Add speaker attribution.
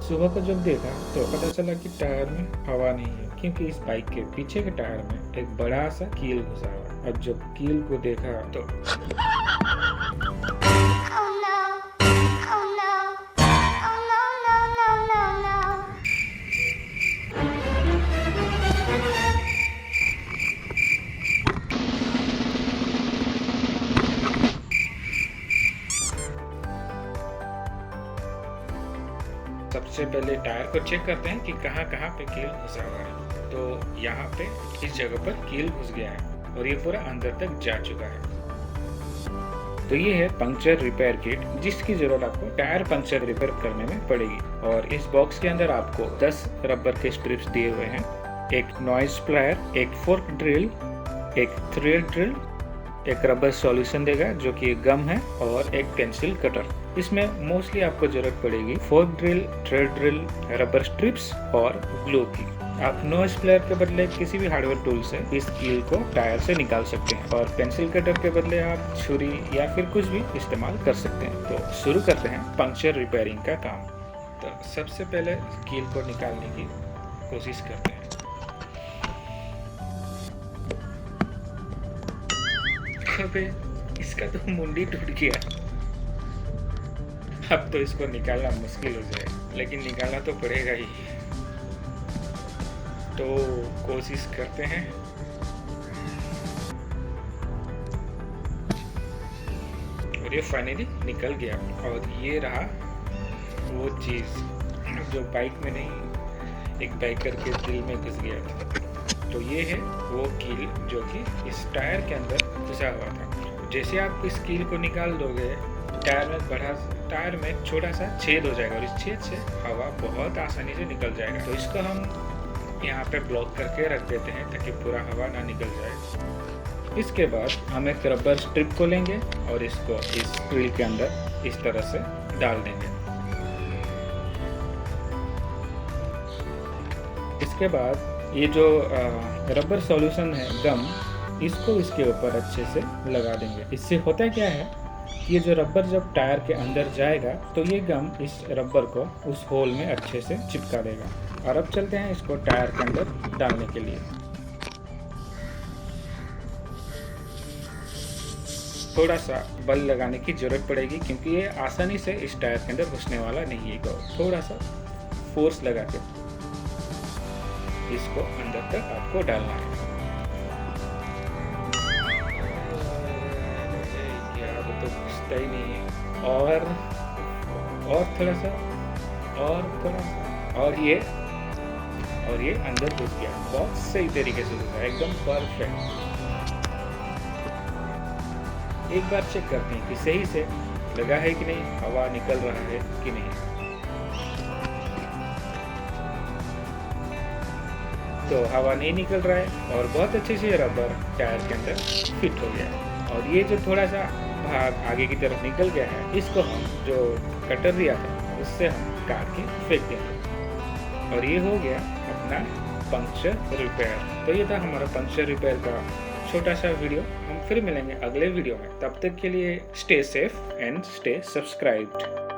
Speaker 1: सुबह को जब देखा तो पता चला कि टायर में हवा नहीं है, क्योंकि इस बाइक के पीछे के टायर में एक बड़ा सा कील घुसा हुआ है। अब जब कील को देखा तो सबसे पहले टायर को चेक करते हैं कि कहाँ कहाँ पे कील घुसा हुआ है। तो यहाँ पे इस जगह पर कील घुस गया है और ये पूरा अंदर तक जा चुका है। तो ये है पंक्चर रिपेयर किट, जिसकी जरूरत आपको टायर पंक्चर रिपेयर करने में पड़ेगी। और इस बॉक्स के अंदर आपको 10 रबर के स्ट्रिप्स दिए हुए हैं, एक नॉइज प्लायर, एक फोर्क ड्रिल, एक थ्रेड ड्रिल, एक रबर सॉल्यूशन देगा जो कि गम है, और एक पेंसिल कटर। इसमें मोस्टली आपको जरूरत पड़ेगी fork drill, thread drill, rubber strips और ग्लू की। आप नॉइज प्लेयर के बदले किसी भी हार्डवेयर टूल से इस कील को टायर से निकाल सकते हैं, और पेंसिल कटर के बदले आप छुरी या फिर कुछ भी इस्तेमाल कर सकते हैं। तो शुरू करते हैं पंक्चर रिपेयरिंग का काम। तो सबसे पहले कील को निकालने की कोशिश करते हैं। अबे इसका तो मुंडी टूट गया। अब तो इसको निकालना मुश्किल हो जाएगा, लेकिन निकालना तो पड़ेगा ही। तो कोशिश करते हैं। और ये फाइनली निकल गया। और ये रहा वो चीज़ जो बाइक में नहीं, एक बाइकर के दिल में घुस गया था। तो ये है वो कील जो कि इस टायर के अंदर घुसा हुआ था। जैसे आप इस कील को निकाल दोगे, टायर में एक छोटा सा छेद हो जाएगा, और इस छेद से हवा बहुत आसानी से निकल जाएगा। तो इसको हम यहाँ पे ब्लॉक करके रख देते हैं ताकि पूरा हवा ना निकल जाए। इसके बाद हम एक रबर स्ट्रिप को लेंगे और इसको इस कील के अंदर इस तरह से डाल देंगे। इसके बाद ये जो रबर सॉल्यूशन है गम, इसको इसके ऊपर अच्छे से लगा देंगे। इससे होता क्या है, ये जो रबर जब टायर के अंदर जाएगा तो ये गम इस रबर को उस होल में अच्छे से चिपका देगा। और अब चलते हैं इसको टायर के अंदर डालने के लिए। थोड़ा सा बल लगाने की जरूरत पड़ेगी, क्योंकि ये आसानी से इस टायर के अंदर घुसने वाला नहीं है। तो थोड़ा सा फोर्स लगा के इसको अंदर तक आपको डालना है। तो घुसता ही नहीं है। और थोड़ा सा, और ये अंदर घुस गया। बहुत सही तरीके से घुसा, एकदम परफेक्ट। एक बार चेक करते हैं कि सही से लगा है कि नहीं, हवा निकल रहा है कि नहीं। तो हवा नहीं निकल रहा है और बहुत अच्छे से रबर टायर के अंदर फिट हो गया है। और ये जो थोड़ा सा भाग आगे की तरफ निकल गया है, इसको हम जो कटर दिया था उससे हम काट के फेंक देंगे। और ये हो गया अपना पंक्चर रिपेयर। तो ये था हमारा पंक्चर रिपेयर का छोटा सा वीडियो। हम फिर मिलेंगे अगले वीडियो में। तब तक के लिए stay safe and stay subscribed.